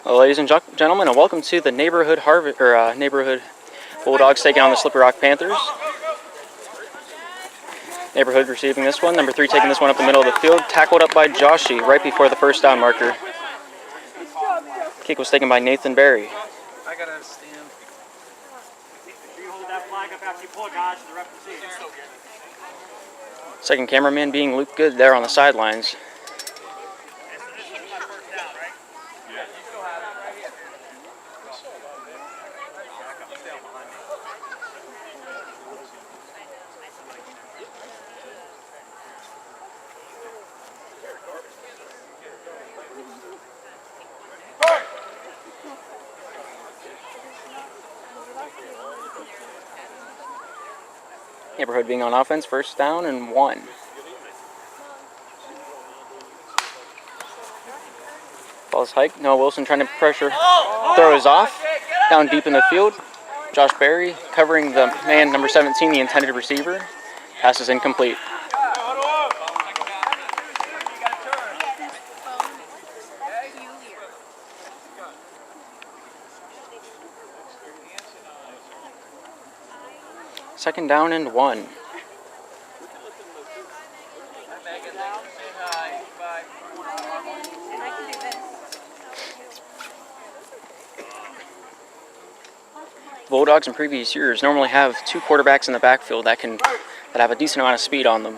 Hello, ladies and gentlemen, and welcome to the neighborhood neighborhood Bulldogs taking on the Slippery Rock Panthers. Neighborhood receiving this one. Number 3 taking this one up the middle of the field. Tackled up by Joshy right before the first down marker. Kick was taken by Nathan Berry. I gotta stand. You hold that flag up after you pull it, guys. The ref can see it. Second cameraman being Luke Good there on the sidelines. Neighborhood being on offense, first down and 1. Ball's hiked. Noah Wilson trying to pressure. Throw is off. Down deep in the field. Josh Berry covering the man, number 17, the intended receiver. Pass is incomplete. Second down and 1. Bulldogs in previous years normally have 2 quarterbacks in the backfield that have a decent amount of speed on them.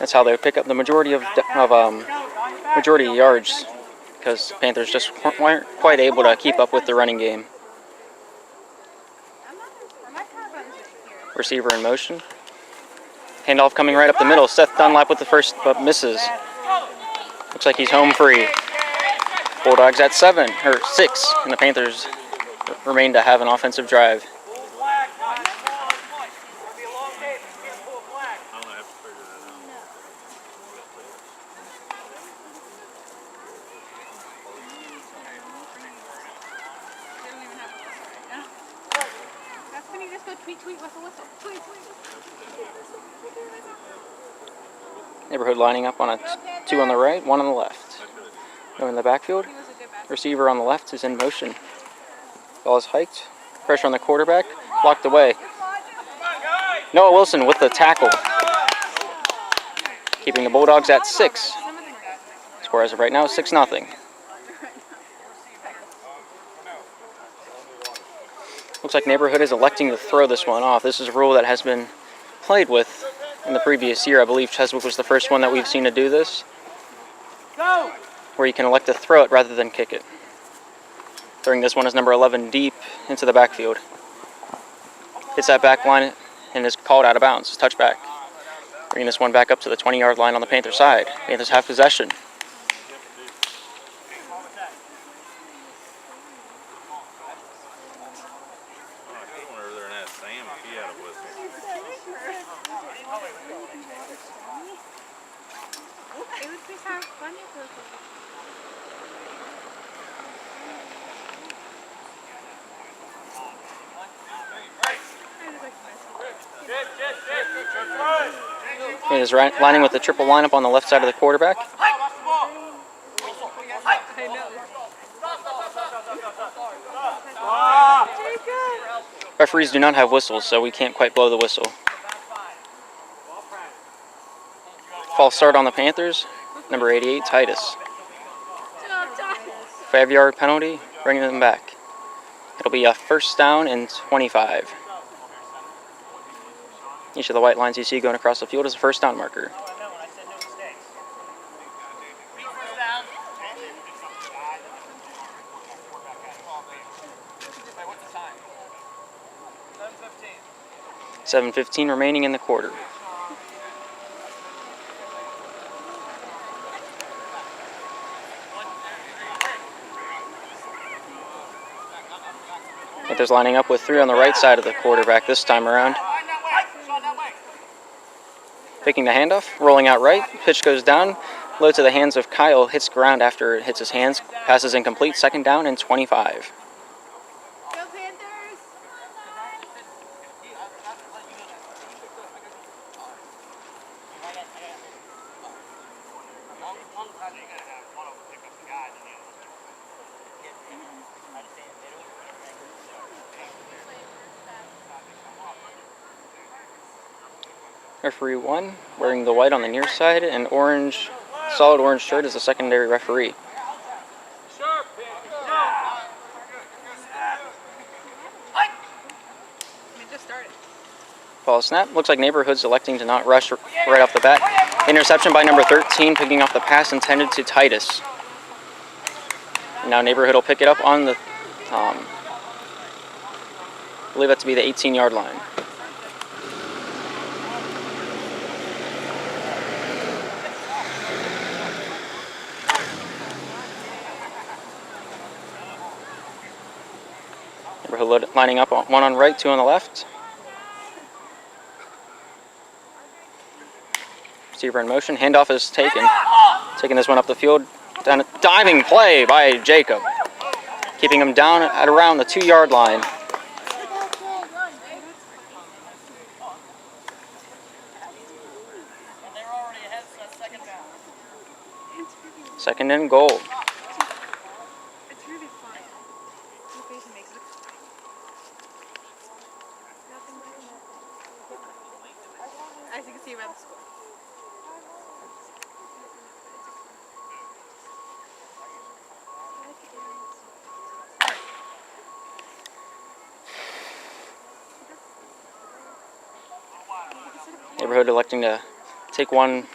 That's how they pick up the majority of yards, because Panthers just weren't quite able to keep up with the running game. Receiver in motion. Handoff coming right up the middle. Seth Dunlap with the first, but misses. Looks like he's home free. Bulldogs at 6, and the Panthers remain to have an offensive drive. Neighborhood lining up on a 2 on the right, 1 on the left. Go in the backfield. Receiver on the left is in motion. Ball is hiked. Pressure on the quarterback. Blocked away. Noah Wilson with the tackle. Keeping the Bulldogs at 6. Score as of right now, 6-0. Looks like Neighborhood is electing to throw this one off. This is a rule that has been played with in the previous year. I believe Cheswick was the first one that we've seen to do this, where you can elect to throw it rather than kick it. Throwing this one is number 11 deep into the backfield. Hits that back line and is called out of bounds. Touchback. Bringing this one back up to the 20-yard line on the Panther side. Panthers have possession. He is lining with the triple lineup on the left side of the quarterback. Referees do not have whistles, so we can't quite blow the whistle. False start on the Panthers. Number 88, Titus. 5-yard penalty, bringing them back. It'll be a first down and 25. Each of the white lines you see going across the field is a first down marker. $7:15 remaining in the quarter. Panthers lining up with 3 on the right side of the quarterback this time around. Picking the handoff, rolling out right, pitch goes down, low to the hands of Kyle, hits ground after it hits his hands, passes incomplete, second down and 25. Go Panthers! Referee 1, wearing the white on the near side, and orange, solid orange shirt is the secondary referee. Ball snap. Looks like Neighborhood's electing to not rush right off the bat. Interception by number 13, picking off the pass intended to Titus. Now Neighborhood will pick it up on the, I believe that to be the 18-yard line. Neighborhood lining up, one on right, two on the left. Receiver in motion. Handoff is taken. Taking this one up the field. Down a diving play by Jacob. Keeping him down at around the 2-yard line. Second and goal. As you can see around the school. Neighborhood electing to take one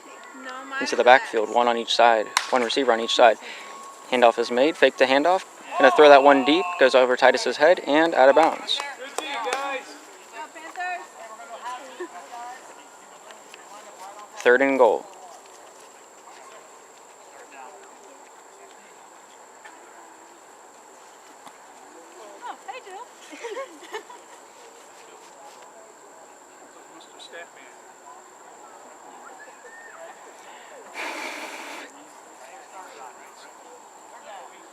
into the backfield, one on each side, one receiver on each side. Handoff is made, fake the handoff. Gonna throw that one deep, goes over Titus's head and out of bounds. Third and goal. Oh, hey, Jill. Mr. Staffman.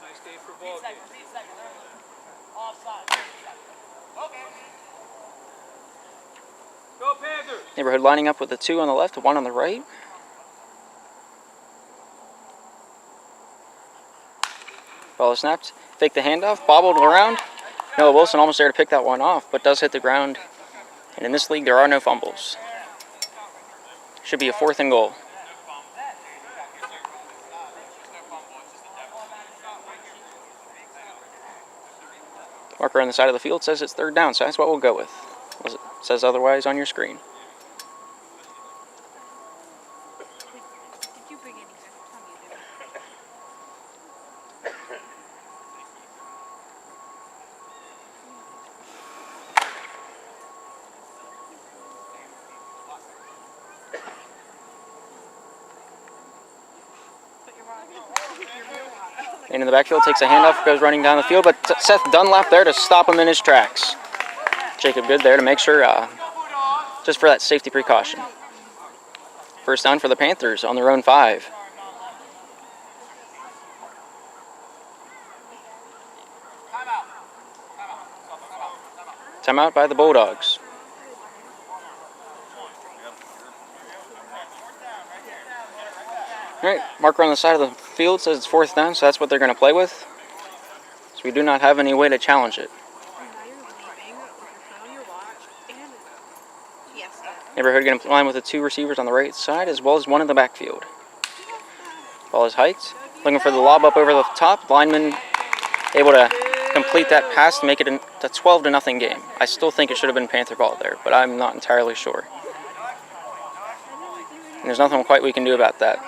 Nice day for ball game. Offside. Okay. Go Panthers! Neighborhood lining up with the 2 on the left, 1 on the right. Ball is snapped. Fake the handoff, bobbled around. Noah Wilson almost there to pick that one off, but does hit the ground. And in this league, there are no fumbles. Should be a 4th and goal. Marker on the side of the field says it's 3rd down, so that's what we'll go with. It says otherwise on your screen. Did you bring anything? Tell me you did. And in the backfield, takes a handoff, goes running down the field, but Seth Dunlap there to stop him in his tracks. Jacob Good there to make sure, just for that safety precaution. First down for the Panthers on their own 5. Timeout by the Bulldogs. All right, marker on the side of the field says it's 4th down, so that's what they're going to play with. So we do not have any way to challenge it. Neighborhood going to line with the 2 receivers on the right side, as well as 1 in the backfield. Ball is hiked. Looking for the lob up over the top. Lineman able to complete that pass to make it a 12-0 game. I still think it should have been Panther ball there, but I'm not entirely sure. And there's nothing quite we can do about that.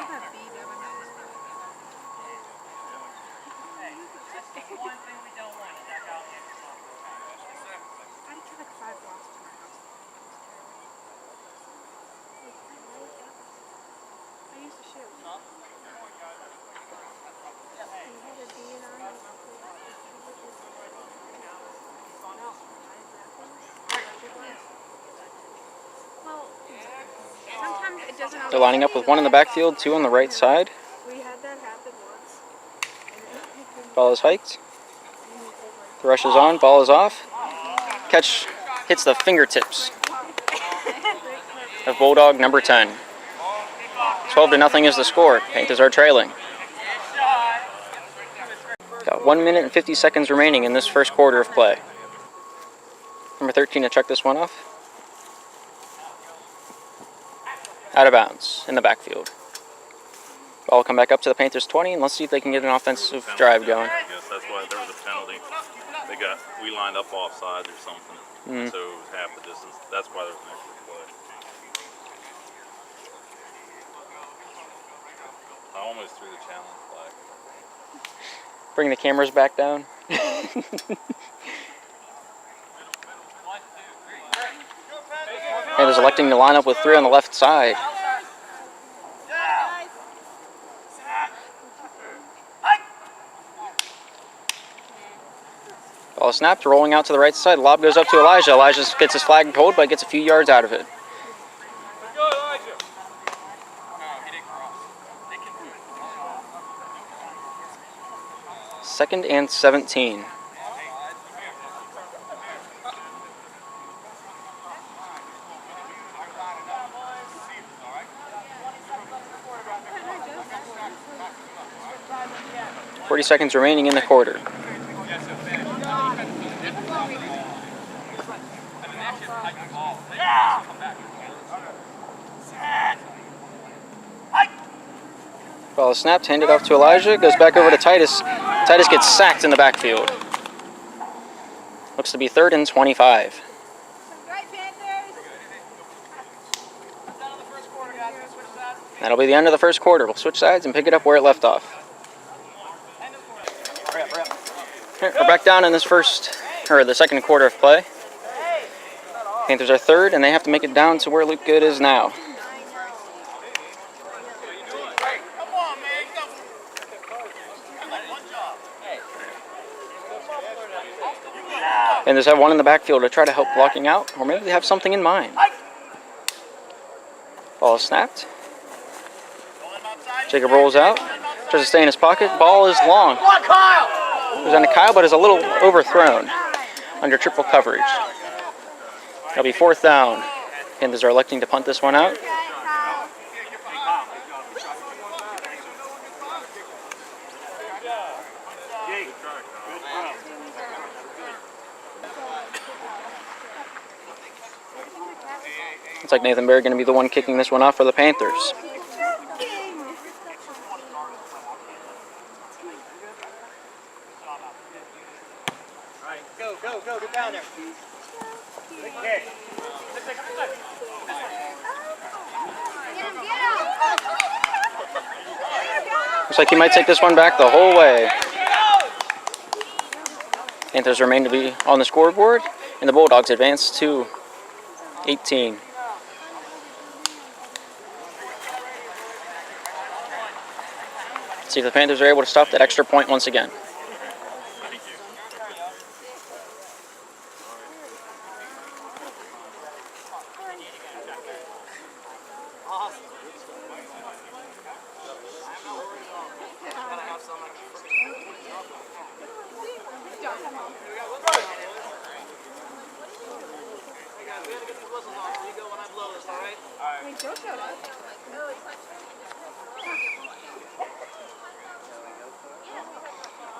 They're lining up with 1 in the backfield, 2 on the right side. We had that happen once. Ball is hiked. The rush is on, ball is off. Catch hits the fingertips of Bulldog number 10. 12-0 is the score. Panthers are trailing. Got 1 minute and 50 seconds remaining in this first quarter of play. Number 13 to check this one off. Out of bounds in the backfield. Ball will come back up to the Panthers 20, and let's see if they can get an offensive drive going. Yes, that's why there was a penalty. We lined up offside or something, so it was half the distance. That's why there was an extra play. I almost threw the challenge flag. Bring the cameras back down. Panthers electing to line up with 3 on the left side. Ball snapped, rolling out to the right side. Lob goes up to Elijah. Elijah gets his flag pulled, but gets a few yards out of it. Second and 17. .40 seconds remaining in the quarter. Ball is snapped, handed off to Elijah, goes back over to Titus. Titus gets sacked in the backfield. Looks to be 3rd and 25. That'll be the end of the first quarter. We'll switch sides and pick it up where it left off. We're back down in this the second quarter of play. Panthers are 3rd, and they have to make it down to where Luke Good is now. And there's one in the backfield to try to help blocking out, or maybe they have something in mind. Ball is snapped. Jacob rolls out, tries to stay in his pocket. Ball is long. Goes on to Kyle, but is a little overthrown under triple coverage. It'll be 4th down. Panthers are electing to punt this one out. Looks like Nathan Berry going to be the one kicking this one off for the Panthers. Go, get down there. Big kick. Looks like he might take this one back the whole way. Panthers remain to be on the scoreboard, and the Bulldogs advance to 18. See if the Panthers are able to stop that extra point once again.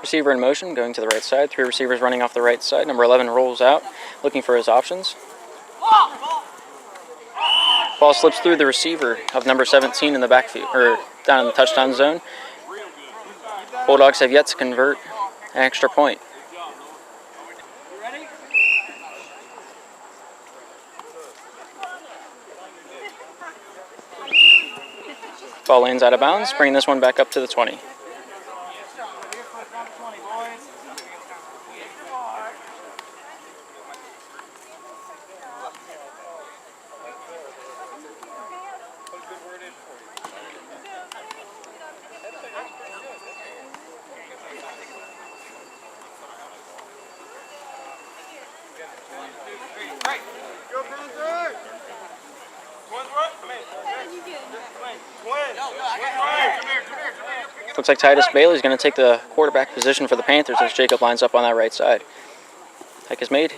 Receiver in motion, going to the right side. 3 receivers running off the right side. Number 11 rolls out, looking for his options. Ball slips through the receiver of number 17 in the backfield, or down in the touchdown zone. Bulldogs have yet to convert an extra point. Ball lands out of bounds, bringing this one back up to the 20. Looks like Titus Bailey is going to take the quarterback position for the Panthers as Jacob lines up on that right side. Hike is made.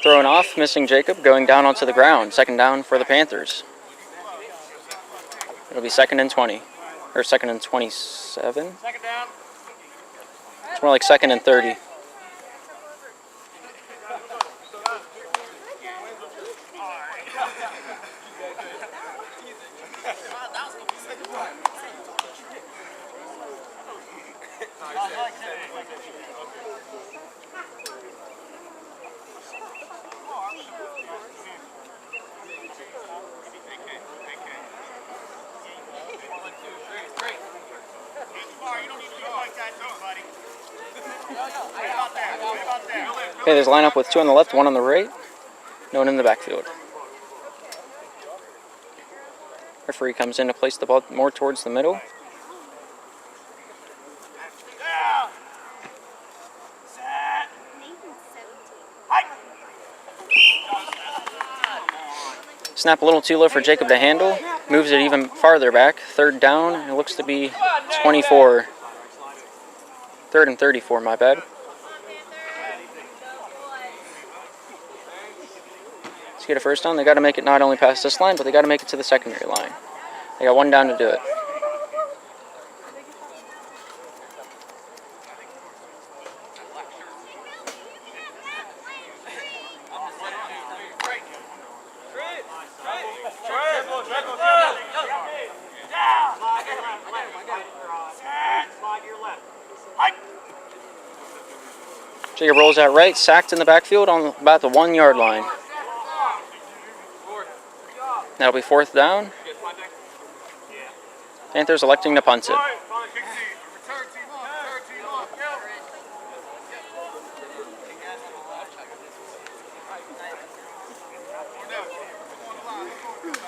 Thrown off, missing Jacob, going down onto the ground. 2nd down for the Panthers. It'll be 2nd and 20. Or 2nd and 27. 2nd down. It's more like 2nd and 30. Okay, there's a lineup with 2 on the left, 1 on the right. No one in the backfield. Referee comes in to place the ball more towards the middle. Snap a little too low for Jacob to handle. Moves it even farther back. 3rd down. It looks to be 24. 3rd and 34, my bad. Let's get a first down. They got to make it not only past this line, but they got to make it to the secondary line. They got 1 down to do it. Jacob rolls out right, sacked in the backfield on about the 1 yard line. That'll be 4th down. Panthers electing to punt it.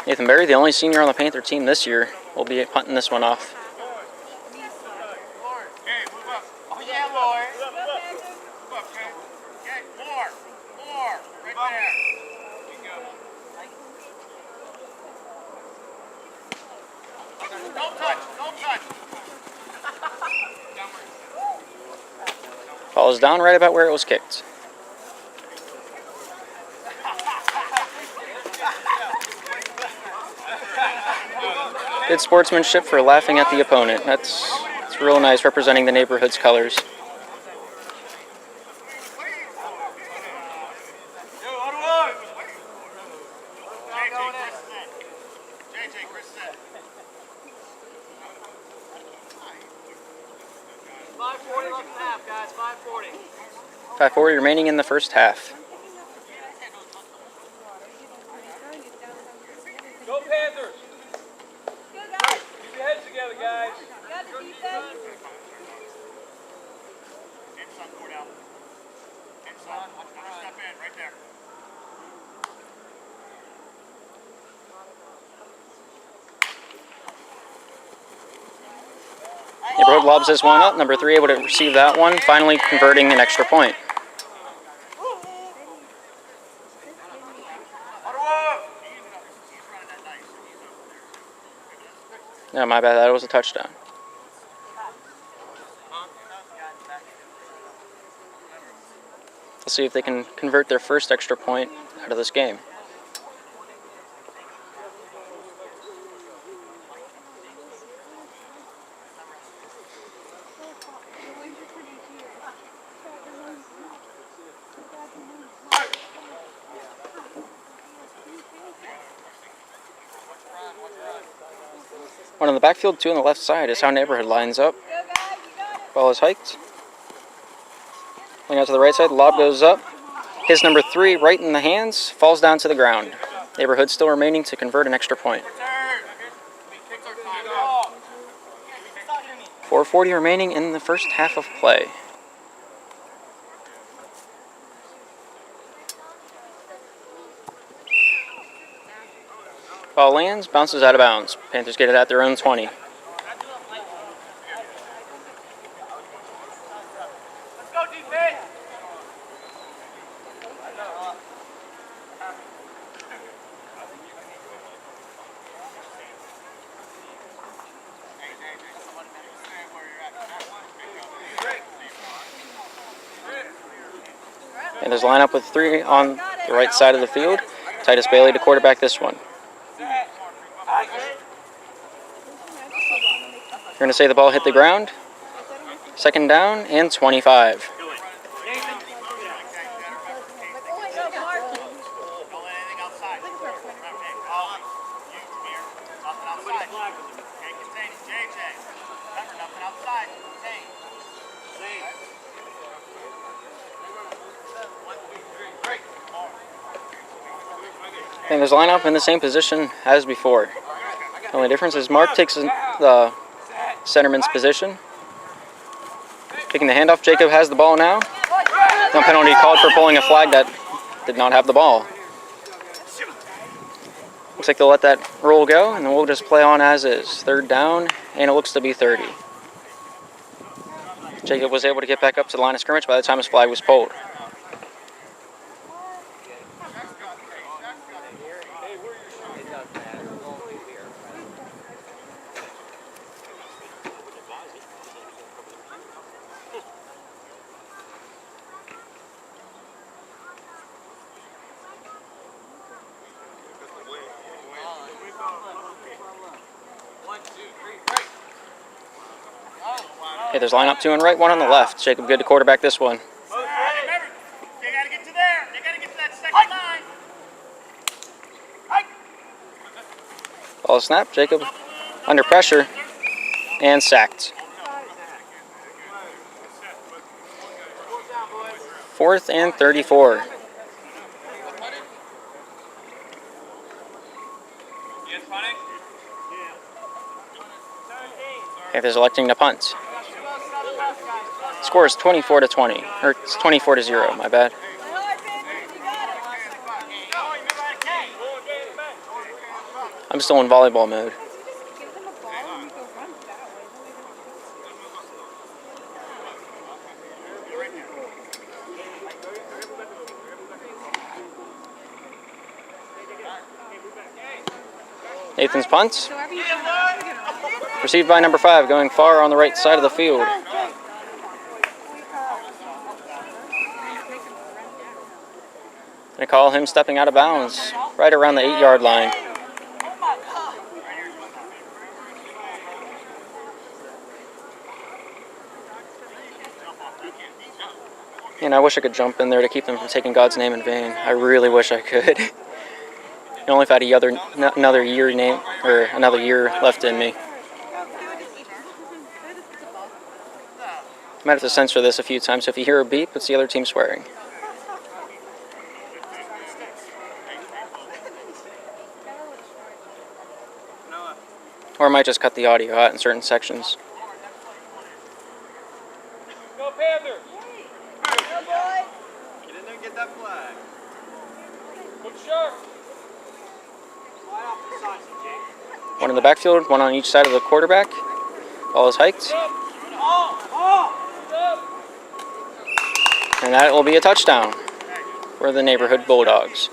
Nathan Berry, the only senior on the Panther team this year, will be punting this one off. Ball is down right about where it was kicked. Good sportsmanship for laughing at the opponent. That's real nice, representing the neighborhood's colors. Guys, 5:40. 5:40 remaining in the first half. Go Panthers! Go, guys. Keep your heads together, guys. Got the defense. Inside, Cordell. Inside. Step in, right there. Neighborhood lobs this one up. Number 3 able to receive that one, finally converting an extra point. No, my bad. That was a touchdown. Let's see if they can convert their first extra point out of this game. One on the backfield, 2 on the left side is how neighborhood lines up. Ball is hiked. Going out to the right side, the lob goes up. His number 3 right in the hands, falls down to the ground. Neighborhood still remaining to convert an extra point. 4:40 remaining in the first half of play. Ball lands, bounces out of bounds. Panthers get it at their own 20. Let's go, defense! Panthers line up with 3 on the right side of the field. Titus Bailey to quarterback this one. You're going to say the ball hit the ground. Second down and 25. Go in. Nathan. Go, Mark. Don't let anything outside. Remember, hey, Ollie, you, Jameer, nothing outside. Can't contain it. JJ. Remember, nothing outside. Contain. Same. 1, 2, 3, break. Panthers line up in the same position as before. The only difference is Mark takes the centerman's position. Taking the handoff, Jacob has the ball now. No penalty called for pulling a flag that did not have the ball. Looks like they'll let that roll go, and then we'll just play on as is. Third down, and it looks to be 30. Jacob was able to get back up to the line of scrimmage by the time his flag was pulled. Panthers line up 2 and right, 1 on the left. Jacob good to quarterback this one. Remember, they got to get to there. They got to get to that second line. Ball snap, Jacob under pressure and sacked. 4th and 34. Panthers electing to punt. Score is 24-20, or it's 24-0. My bad. I'm still in volleyball mode. Give them a ball and you go run that way. Nathan's punt. So wherever you turn around, you're gonna run. Received by number 5, going far on the right side of the field. Gonna call him stepping out of bounds right around the 8-yard line. And I wish I could jump in there to keep them from taking God's name in vain. I really wish I could. I only if I had another year left in me. Might have to censor this a few times, so if you hear a beep, it's the other team swearing. Or I might just cut the audio out in certain sections. Go Panthers! Get in there and get that flag. Look sharp. Slide off the side, CJ. One in the backfield, one on each side of the quarterback. Ball is hiked. And that will be a touchdown for the neighborhood Bulldogs.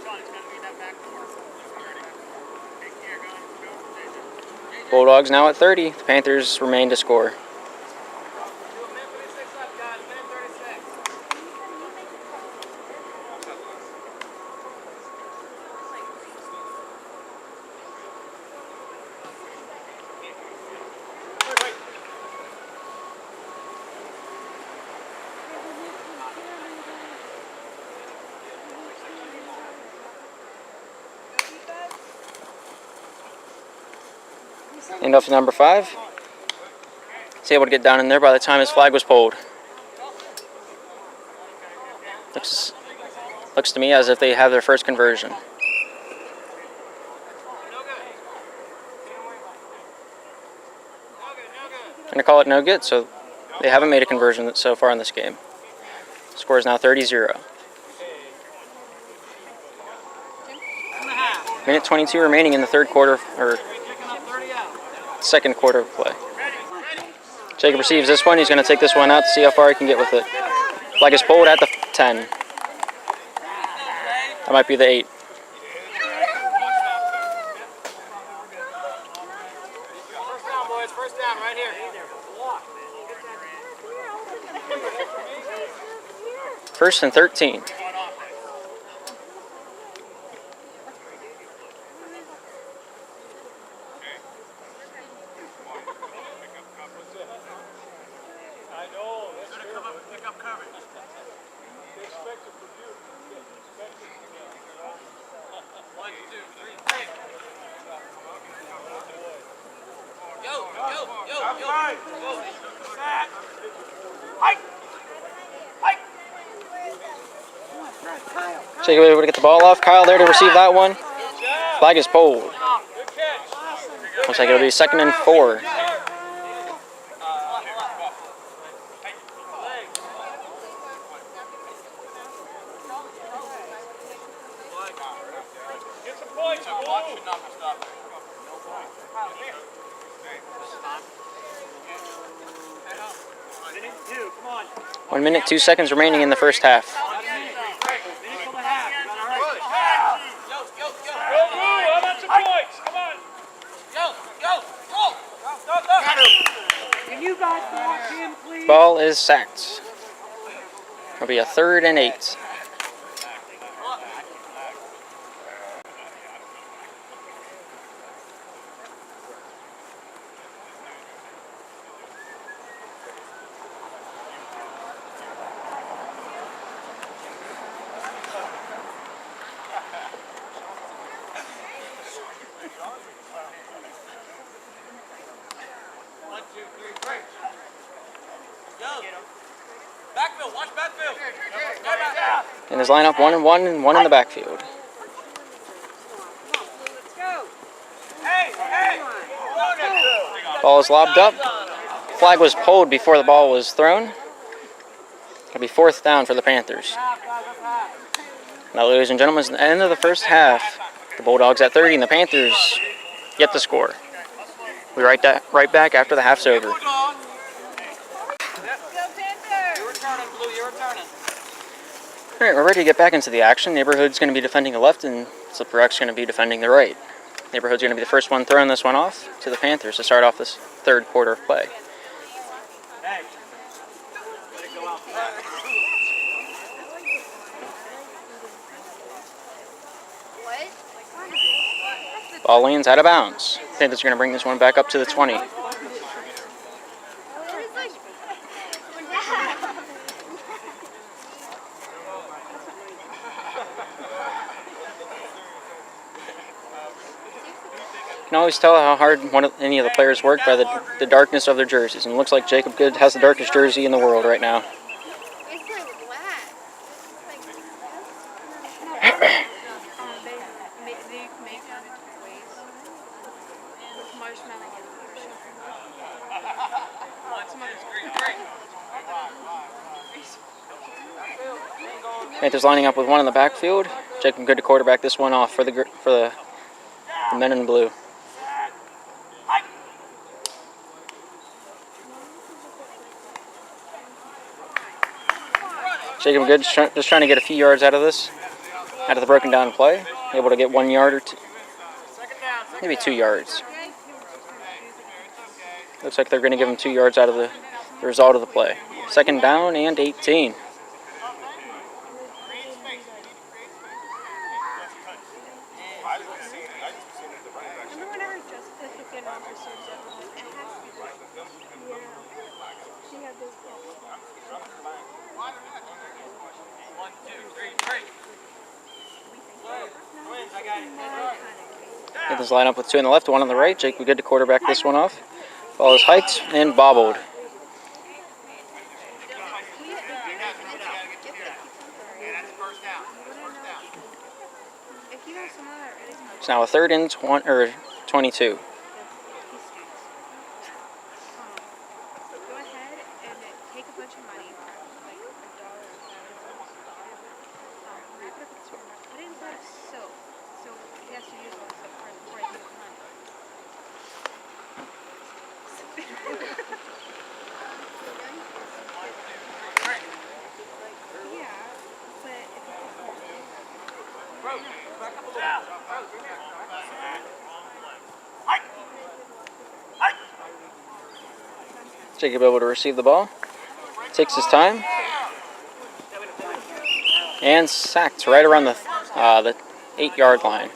Bulldogs now at 30. The Panthers remain to score. Hand off to number 5. He's able to get down in there by the time his flag was pulled. Looks to me as if they have their first conversion. Going to call it no good, so they haven't made a conversion so far in this game. Score is now 30-0. Minute 22 remaining in the third quarter, or second quarter of play. Jacob receives this one. He's going to take this one out to see how far he can get with it. Flag is pulled at the 10. That might be the 8. First down, boys. First down, right here. First and 13. I know. Pick up coverage. One, two, three, break. Yo. Set. Hike. Jacob able to get the ball off. Kyle there to receive that one. Flag is pulled. Looks like it'll be 2nd and 4. Get some points. Watch should not be stopped. 1 minute, 2 seconds remaining in the first half. Ball is sacked. It'll be a 3rd and 8. Backfield, watch backfield. In his lineup, 1 and 1 and 1 in the backfield. Ball is lobbed up. Flag was pulled before the ball was thrown. It'll be 4th down for the Panthers. Now, ladies and gentlemen, it's the end of the first half. The Bulldogs at 30 and the Panthers get the score. We'll be right back after the half's over. All right, we're ready to get back into the action. Neighborhood's going to be defending the left, and Slippery Rock's going to be defending the right. Neighborhood's going to be the first one throwing this one off to the Panthers to start off this 3rd quarter of play. Ball lands out of bounds. Panthers are going to bring this one back up to the 20. You can always tell how hard any of the players work by the darkness of their jerseys. And it looks like Jacob Good has the darkest jersey in the world right now. Panthers lining up with 1 in the backfield. Jacob Good to quarterback this one off for the men in blue. Jacob Good just trying to get a few yards out of the broken down play. Able to get 1 yard or 2, maybe 2 yards. Looks like they're going to give him 2 yards out of the result of the play. 2nd down and 18. Panthers line up with 2 on the left, 1 on the right. Jake, we good to quarterback this one off. Ball is hiked and bobbled. It's now a 3rd and 22. Jacob able to receive the ball. Takes his time. And sacked right around the 8-yard line.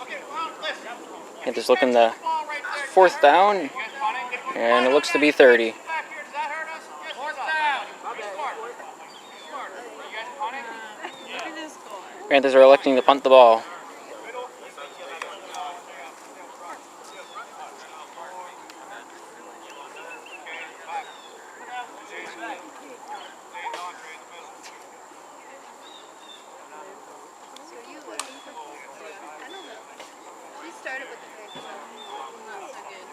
Panthers looking the 4th down. And it looks to be 30. Look at this score. Panthers are electing to punt the ball. So you looking for? I don't know. We started with the big one. Not so good.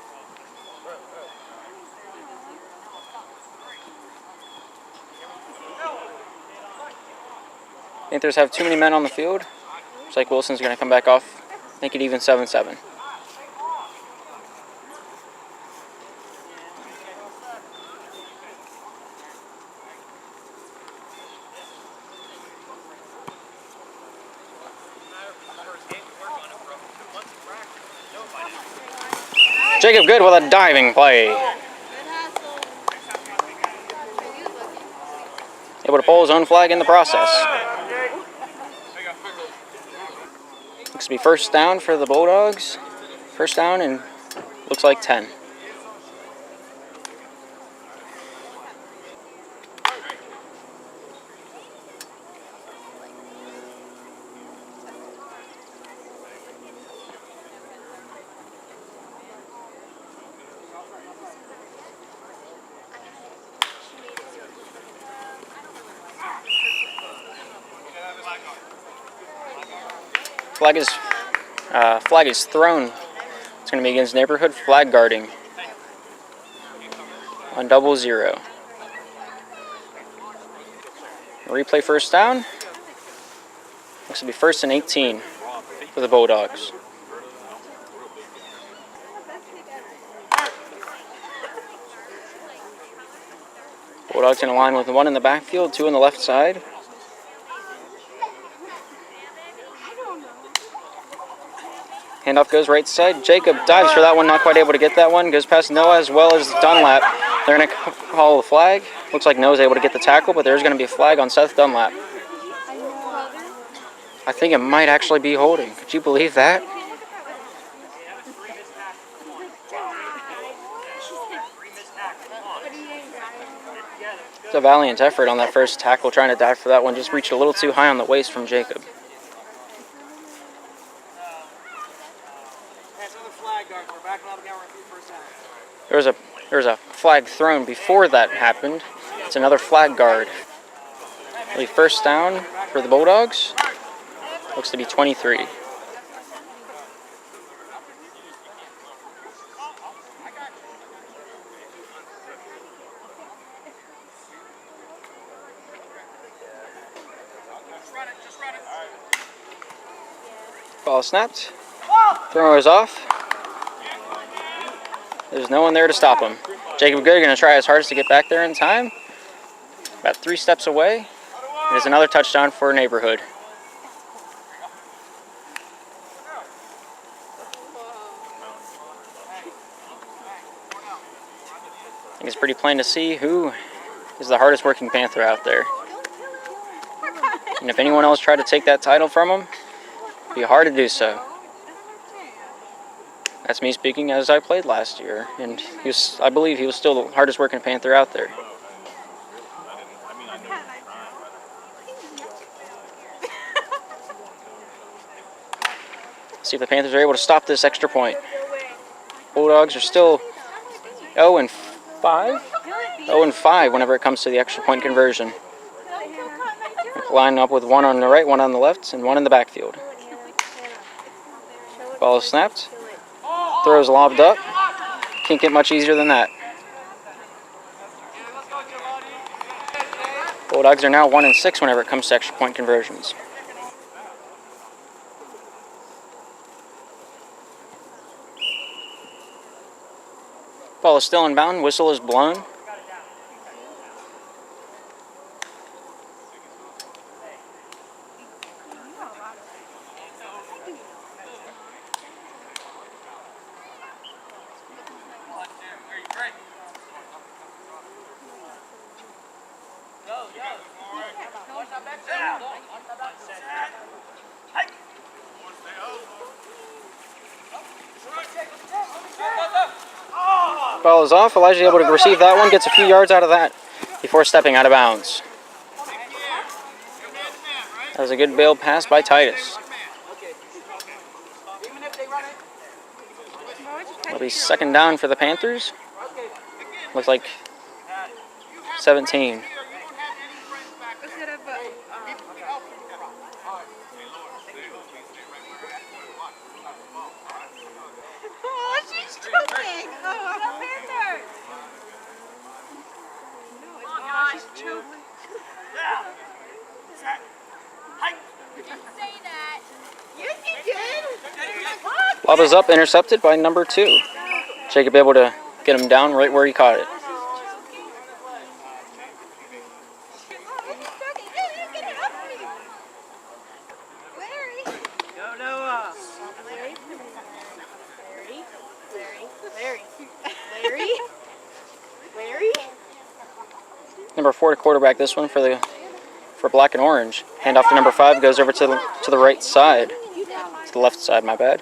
Panthers have too many men on the field. Looks like Wilson's going to come back off. Make it even 7-7. Jacob Good with a diving play. Good hustle. So you looking? Able to pull his own flag in the process. Looks to be first down for the Bulldogs. First down and looks like 10. Flag is thrown. It's going to be against neighborhood flag guarding on 0-0. Replay first down. Looks to be 1st and 18 for the Bulldogs. Bulldogs in a line with 1 in the backfield, 2 on the left side. Handoff goes right side. Jacob dives for that one, not quite able to get that one. Goes past Noah as well as Dunlap. They're going to call the flag. Looks like Noah's able to get the tackle, but there's going to be a flag on Seth Dunlap. I think it might actually be holding. Could you believe that? It's a valiant effort on that first tackle, trying to dive for that one. Just reached a little too high on the waist from Jacob. There was a flag thrown before that happened. It's another flag guard. It'll be first down for the Bulldogs. Looks to be 23. Ball snapped. Throw is off. There's no one there to stop him. Jacob Good going to try his hardest to get back there in time. About 3 steps away. It is another touchdown for neighborhood. I think it's pretty plain to see who is the hardest working Panther out there. And if anyone else tried to take that title from him, it'd be hard to do so. That's me speaking as I played last year, and I believe he was still the hardest working Panther out there. See if the Panthers are able to stop this extra point. Bulldogs are still 0-5. 0-5 whenever it comes to the extra point conversion. Line up with 1 on the right, 1 on the left, and 1 in the backfield. Ball is snapped. Throws lobbed up. Can't get much easier than that. Bulldogs are now 1-6 whenever it comes to extra point conversions. Ball is still inbound. Whistle is blown. Ball is off. Elijah able to receive that one. Gets a few yards out of that before stepping out of bounds. That was a good bail pass by Titus. It'll be second down for the Panthers. Looks like 17. Oh, she's choking. Oh, the Panthers. No, it's not. She's choking. You didn't say that. Yes, you did. Lob is up, intercepted by number 2. Jacob able to get him down right where he caught it. Number 4 to quarterback this one for black and orange. Hand off to number 5, goes over to the right side. To the left side, my bad.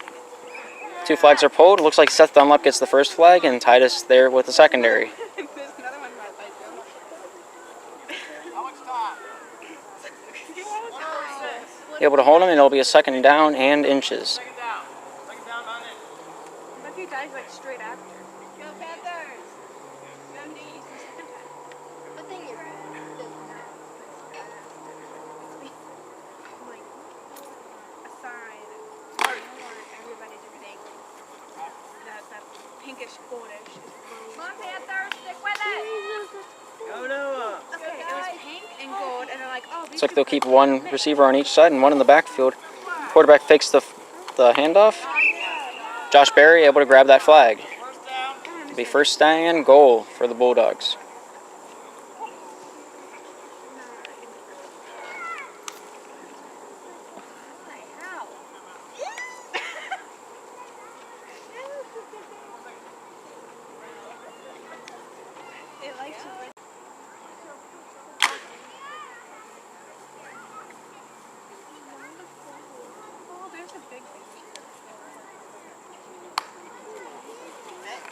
2 flags are pulled. Looks like Seth Dunlap gets the first flag and Titus there with the secondary. Able to hold him, and it'll be a second down and inches. Like straight after. Go Panthers! Go Knees. What thing you're like a sign. I want everybody to think that pinkish goldish. Come on Panthers, stick with it! Go Noah! Okay, it was pink and gold, and they're like, oh, Looks like they'll keep one receiver on each side and one in the backfield. Quarterback fakes the handoff. Josh Berry able to grab that flag. It'll be first down and goal for the Bulldogs.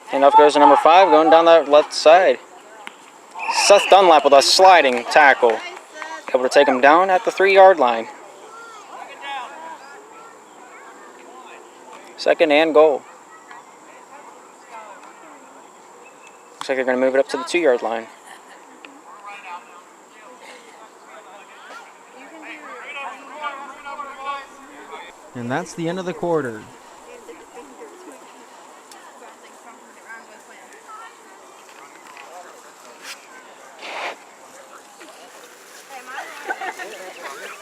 Handoff goes to number 5, going down that left side. Seth Dunlap with a sliding tackle. Able to take him down at the 3-yard line. Second and goal. Looks like they're going to move it up to the 2-yard line. And that's the end of the quarter.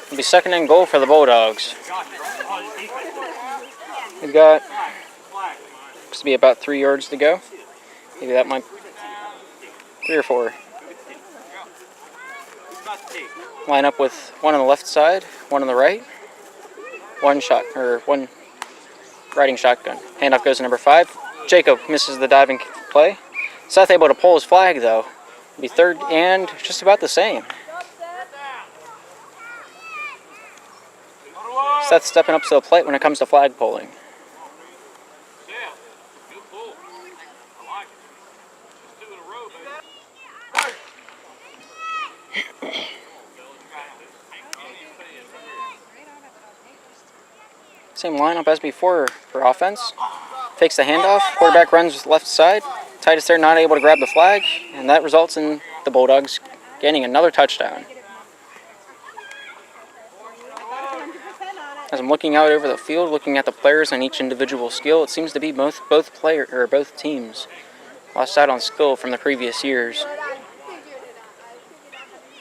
It'll be second and goal for the Bulldogs. We've got, looks to be about 3 yards to go. Maybe that might, 3 or 4. Line up with one on the left side, one on the right. One riding shotgun. Handoff goes to number 5. Jacob misses the diving play. Seth able to pull his flag though. It'll be third and just about the same. Seth stepping up to the plate when it comes to flag pulling. Same lineup as before for offense. Fakes the handoff. Quarterback runs left side. Titus there not able to grab the flag, and that results in the Bulldogs gaining another touchdown. As I'm looking out over the field, looking at the players and each individual skill, it seems to be both teams lost out on skill from the previous years.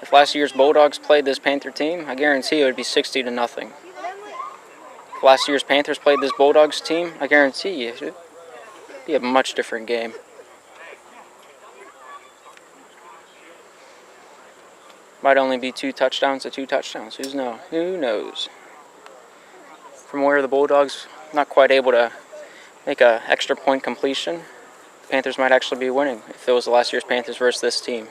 If last year's Bulldogs played this Panther team, I guarantee it would be 60-0. If last year's Panthers played this Bulldogs team, I guarantee you it would be a much different game. Might only be 2 touchdowns to 2 touchdowns. Who knows? From where the Bulldogs not quite able to make an extra point completion, the Panthers might actually be winning if it was the last year's Panthers versus this team.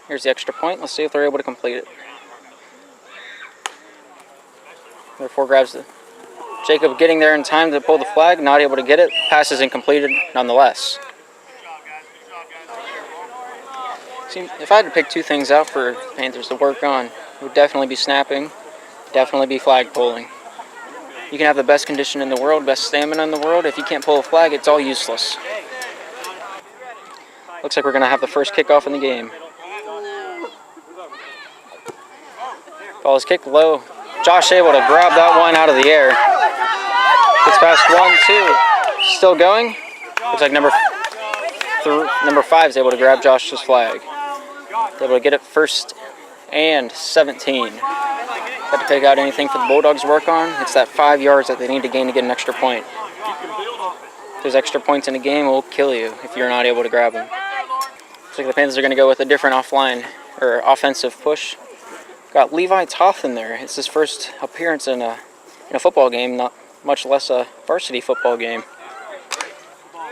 Here's the extra point. Let's see if they're able to complete it. Therefore grabs the Jacob getting there in time to pull the flag, not able to get it. Pass is incompleted nonetheless. See, if I had to pick two things out for Panthers to work on, it would definitely be snapping, definitely be flag pulling. You can have the best condition in the world, best stamina in the world. If you can't pull a flag, it's all useless. Looks like we're going to have the first kickoff in the game. Ball is kicked low. Josh able to grab that one out of the air. Gets past 1, 2. Still going. Looks like number 5 is able to grab Josh's flag. Able to get it 1st and 17. Had to pick out anything for the Bulldogs to work on. It's that 5 yards that they need to gain to get an extra point. Those extra points in a game will kill you if you're not able to grab them. Looks like the Panthers are going to go with a different offensive push. Got Levi Toth in there. It's his first appearance in a football game, not much less a varsity football game.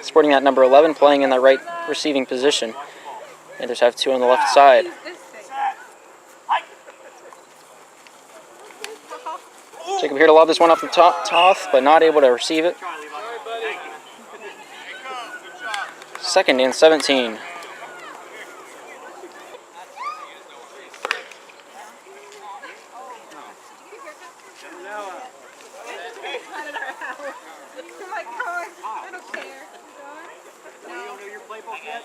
Sporting that number 11, playing in the right receiving position. Panthers have 2 on the left side. Jacob here to lob this one off the Toth, but not able to receive it. 2nd and 17. I don't care. You don't know your playbook yet?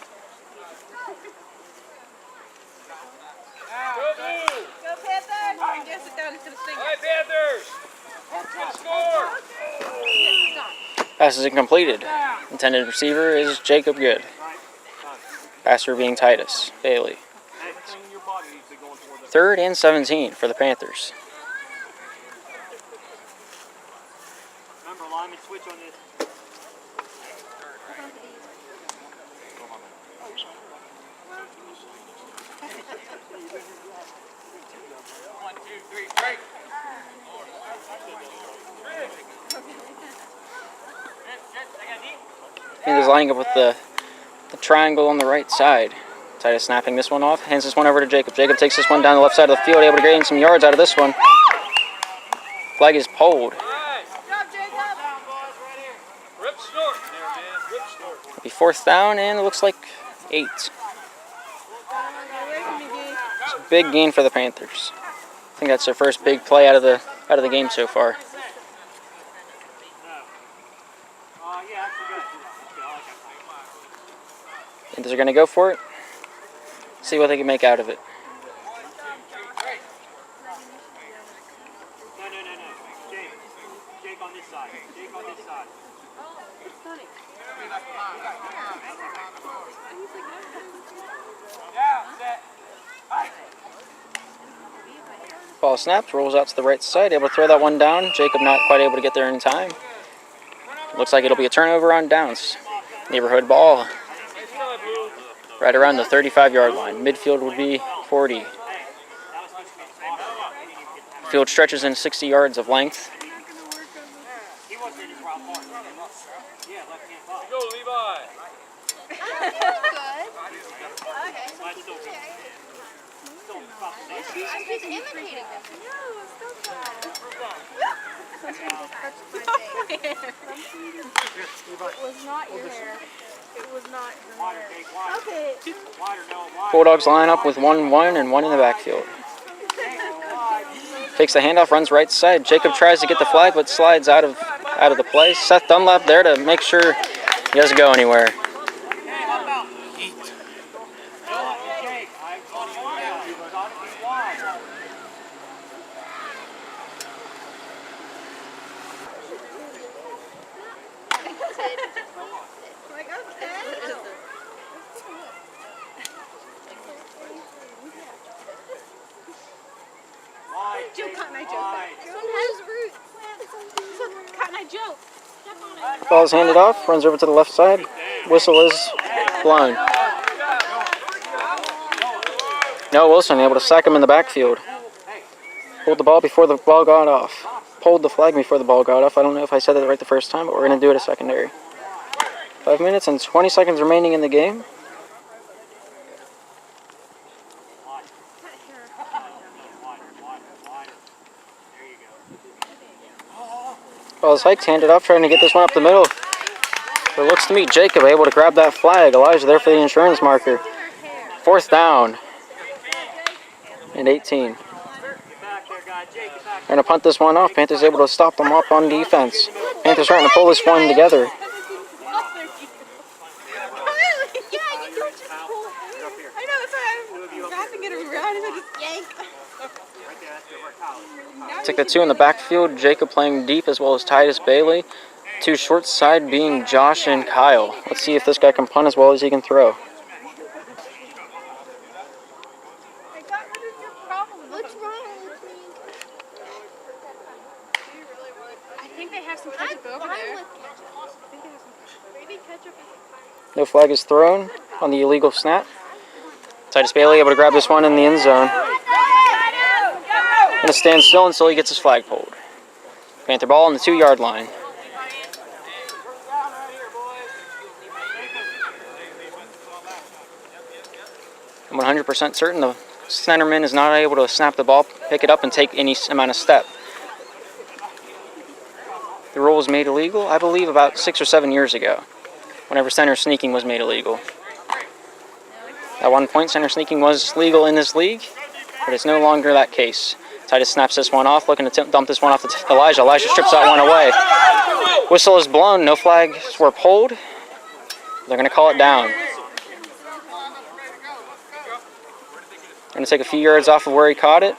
Go Panthers! Yes, it does. It's going to sting. Panthers! Score! Pass is incompleted. Intended receiver is Jacob Good. Passer being Titus Bailey. 3rd and 17 for the Panthers. Remember, lineman switch on this. Panthers lining up with the triangle on the right side. Titus snapping this one off. Hands this one over to Jacob. Jacob takes this one down the left side of the field, able to gain some yards out of this one. Flag is pulled. It'll be 4th down, and it looks like 8. It's a big gain for the Panthers. I think that's their first big play out of the game so far. Panthers are going to go for it. See what they can make out of it. No. Jake on this side. Jake on this side. Ball snaps, rolls out to the right side, able to throw that one down. Jacob not quite able to get there in time. Looks like it'll be a turnover on downs. Neighborhood ball. Right around the 35-yard line. Midfield would be 40. Field stretches in 60 yards of length. Go, Levi! He's imitating them. No, it was not your hair. It was not your hair. Okay. Bulldogs line up with 1-1 and 1 in the backfield. Takes the handoff, runs right side. Jacob tries to get the flag, but slides out of the play. Seth Dunlap there to make sure he doesn't go anywhere. Joe Cotton Eye joke. This one has roots. This one Cotton Eye joke. Step on it. Ball is handed off, runs over to the left side. Whistle is blown. Noah Wilson able to sack him in the backfield. Pulled the ball before the ball got off. Pulled the flag before the ball got off. I don't know if I said that right the first time, but we're going to do it a secondary. 5 minutes and 20 seconds remaining in the game. Ball is hiked, handed off, trying to get this one up the middle. It looks to me Jacob able to grab that flag. Elijah there for the insurance marker. 4th down and 18. They're going to punt this one off. Panthers able to stop them up on defense. Panthers starting to pull this one together. Take the 2 in the backfield. Jacob playing deep as well as Titus Bailey. 2 short side being Josh and Kyle. Let's see if this guy can punt as well as he can throw. What's wrong with me? I think they have some ketchup over there. Maybe ketchup. No flag is thrown on the illegal snap. Titus Bailey able to grab this one in the end zone. Going to stand still until he gets his flag pulled. Panther ball on the 2-yard line. I'm 100% certain the centerman is not able to snap the ball, pick it up, and take any amount of step. The rule was made illegal, I believe, about 6 or 7 years ago, whenever center sneaking was made illegal. At one point, center sneaking was legal in this league, but it's no longer that case. Titus snaps this one off, looking to dump this one off to Elijah. Elijah strips that one away. Whistle is blown. No flags were pulled. They're going to call it down. Going to take a few yards off of where he caught it.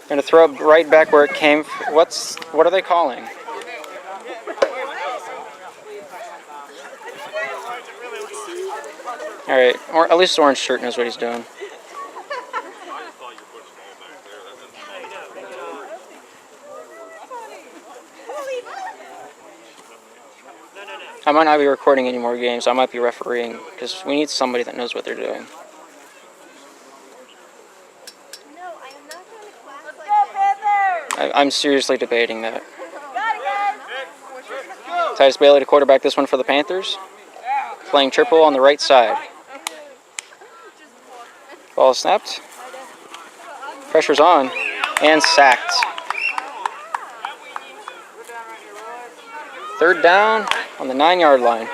Going to throw it right back where it came. What are they calling? All right, or at least the orange shirt knows what he's doing. I might not be recording any more games. I might be refereeing because we need somebody that knows what they're doing. I'm seriously debating that. Titus Bailey to quarterback this one for the Panthers. Playing triple on the right side. Ball snapped. Pressure's on. And sacked. 3rd down on the 9-yard line.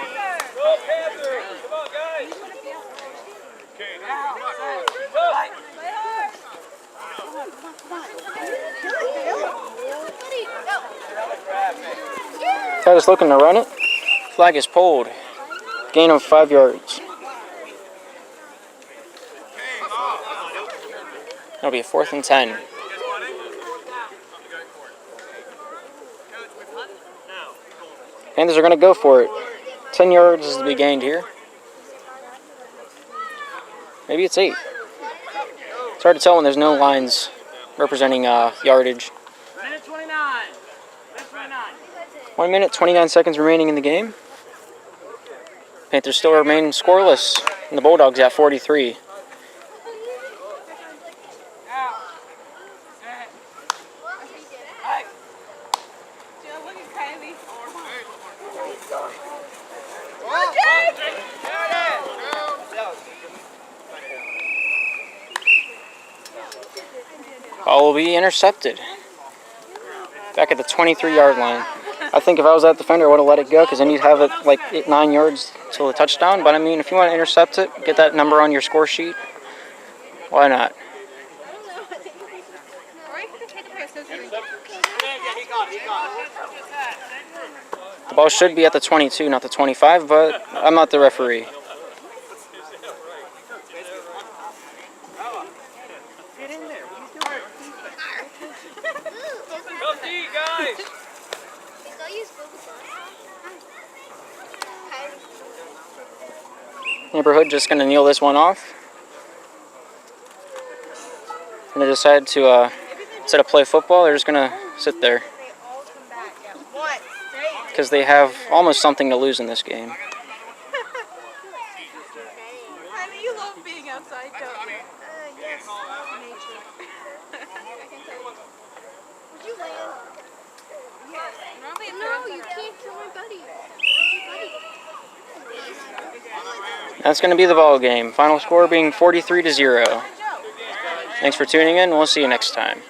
Titus looking to run it. Flag is pulled. Gain of 5 yards. That'll be a 4th and 10. Panthers are going to go for it. 10 yards is to be gained here. Maybe it's 8. It's hard to tell when there's no lines representing yardage. 1 minute, 29 seconds remaining in the game. Panthers still remain scoreless, and the Bulldogs at 43. Ball will be intercepted. Back at the 23-yard line. I think if I was that defender, I would have let it go because then you'd have it like 9 yards till the touchdown. But I mean, if you want to intercept it, get that number on your score sheet, why not? The ball should be at the 22, not the 25, but I'm not the referee. Neighborhood just going to kneel this one off. And they decide to, instead of play football, they're just going to sit there. Because they have almost something to lose in this game. Honey, you love being outside, don't you? Yes. Nature. Would you land? Yes. No, you can't kill my buddy. That's going to be the ball game. Final score being 43-0. Thanks for tuning in. We'll see you next time.